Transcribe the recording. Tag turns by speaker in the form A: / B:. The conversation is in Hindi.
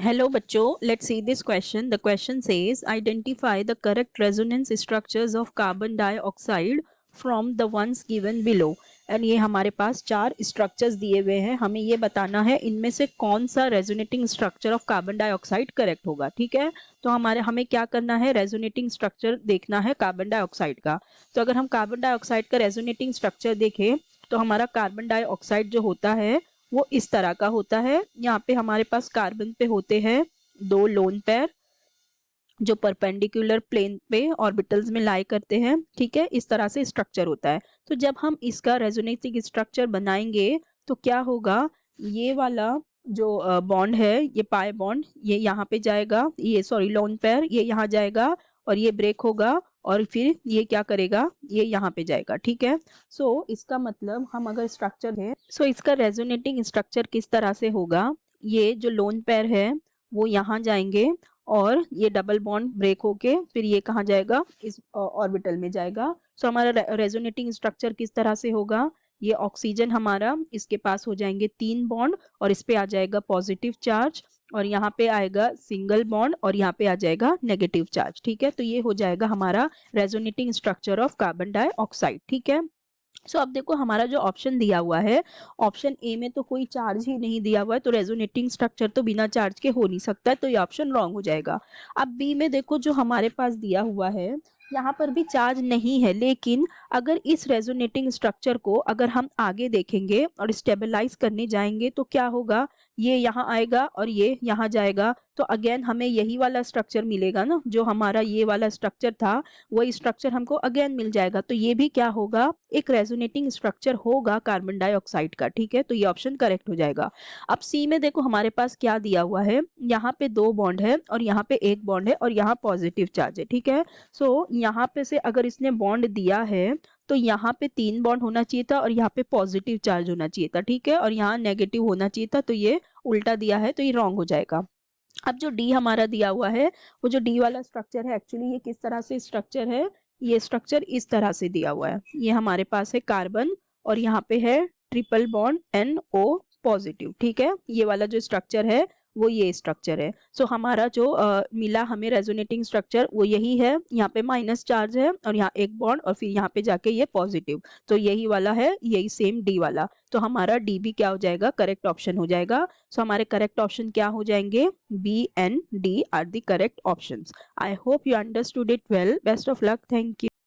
A: Hello बच्चों, let's see this question. The question says identify the correct resonance structures of carbon dioxide from the ones given below. And ये हमारे पास 4 स्ट्रक्चर्स दिए हुए हैं, हमें ये बताना है इनमें से कौन सा resonating structure of carbon dioxide correct होगा। ठीक है, तो हमें क्या करना है, रेजोनेटिंग स्ट्रक्चर देखना है कार्बन डाइऑक्साइड का। तो अगर हम कार्बन डाइऑक्साइड का रेजोनेटिंग स्ट्रक्चर देखें तो हमारा कार्बन डाइऑक्साइड जो होता है वो इस तरह का होता है। यहाँ पे हमारे पास कार्बन पे होते हैं 2 लोन पेयर जो परपेंडिकुलर प्लेन पे ऑर्बिटल्स में लाई करते हैं। ठीक है, इस तरह से स्ट्रक्चर होता है। तो जब हम इसका रेजोनेटिंग स्ट्रक्चर बनाएंगे तो क्या होगा, ये वाला जो बॉन्ड है, ये पाई बॉन्ड, ये यहाँ पे जाएगा, ये सॉरी लोन पेयर ये यहाँ जाएगा और ये ब्रेक होगा और फिर ये क्या करेगा, ये यहाँ पे जाएगा। ठीक है, सो इसका मतलब हम अगर स्ट्रक्चर है, सो इसका रेजोनेटिंग स्ट्रक्चर किस तरह से होगा, ये जो लोन पेयर है वो यहाँ जाएंगे और ये डबल बॉन्ड ब्रेक होके फिर ये कहाँ जाएगा, इस ऑर्बिटल में जाएगा। सो हमारा रेजोनेटिंग स्ट्रक्चर किस तरह से होगा, ये ऑक्सीजन हमारा इसके पास हो जाएंगे 3 बॉन्ड और इस पे आ जाएगा पॉजिटिव चार्ज और यहाँ पे आएगा सिंगल बॉन्ड और यहाँ पे आ जाएगा नेगेटिव चार्ज। ठीक है, तो ये हो जाएगा हमारा resonating structure of carbon dioxide. ठीक है, सो अब देखो हमारा जो ऑप्शन दिया हुआ है, ऑप्शन ए में तो कोई चार्ज ही नहीं दिया हुआ है, तो रेजोनेटिंग स्ट्रक्चर तो बिना चार्ज के हो नहीं सकता है, तो ये ऑप्शन रॉन्ग हो जाएगा। अब बी में देखो जो हमारे पास दिया हुआ है, यहाँ पर भी चार्ज नहीं है, लेकिन अगर इस रेजोनेटिंग स्ट्रक्चर को अगर हम आगे देखेंगे और स्टेबलाइज करने जाएंगे तो क्या होगा, ये यहाँ आएगा और ये यहाँ जाएगा, तो अगेन हमें यही वाला स्ट्रक्चर मिलेगा ना, जो हमारा ये वाला स्ट्रक्चर था वही स्ट्रक्चर हमको अगेन मिल जाएगा। तो ये भी क्या होगा, एक रेजोनेटिंग स्ट्रक्चर होगा कार्बन डाइऑक्साइड का। ठीक है, तो ये ऑप्शन करेक्ट हो जाएगा। अब सी में देखो हमारे पास क्या दिया हुआ है, यहाँ पे 2 बॉन्ड है और यहाँ पे 1 बॉन्ड है और यहाँ पॉजिटिव चार्ज है। ठीक है, सो यहाँ पे से अगर इसने बॉन्ड दिया है तो यहाँ पे 3 बॉन्ड होना चाहिए था और यहाँ पे पॉजिटिव चार्ज होना चाहिए था। ठीक है, और यहाँ नेगेटिव होना चाहिए था, तो ये उल्टा दिया है, तो ये रॉन्ग हो जाएगा। अब जो डी हमारा दिया हुआ है, वो जो डी वाला स्ट्रक्चर है, एक्चुअली ये किस तरह से स्ट्रक्चर है, ये स्ट्रक्चर इस तरह से दिया हुआ है। ये हमारे पास है कार्बन और यहाँ पे है ट्रिपल बॉन्ड NO पॉजिटिव। ठीक है, ये वाला जो स्ट्रक्चर है वो ये स्ट्रक्चर है। सो हमारा जो मिला हमें रेजोनेटिंग स्ट्रक्चर वो यही है, यहाँ पे माइनस चार्ज है और यहाँ 1 बॉन्ड और फिर यहाँ पे जाके ये पॉजिटिव, तो यही वाला है, यही सेम डी वाला। तो हमारा डी भी क्या हो जाएगा, करेक्ट ऑप्शन हो जाएगा। सो हमारे करेक्ट ऑप्शन क्या हो जाएंगे, B and D are the correct options. I hope you understood it well. Best of luck, thank you.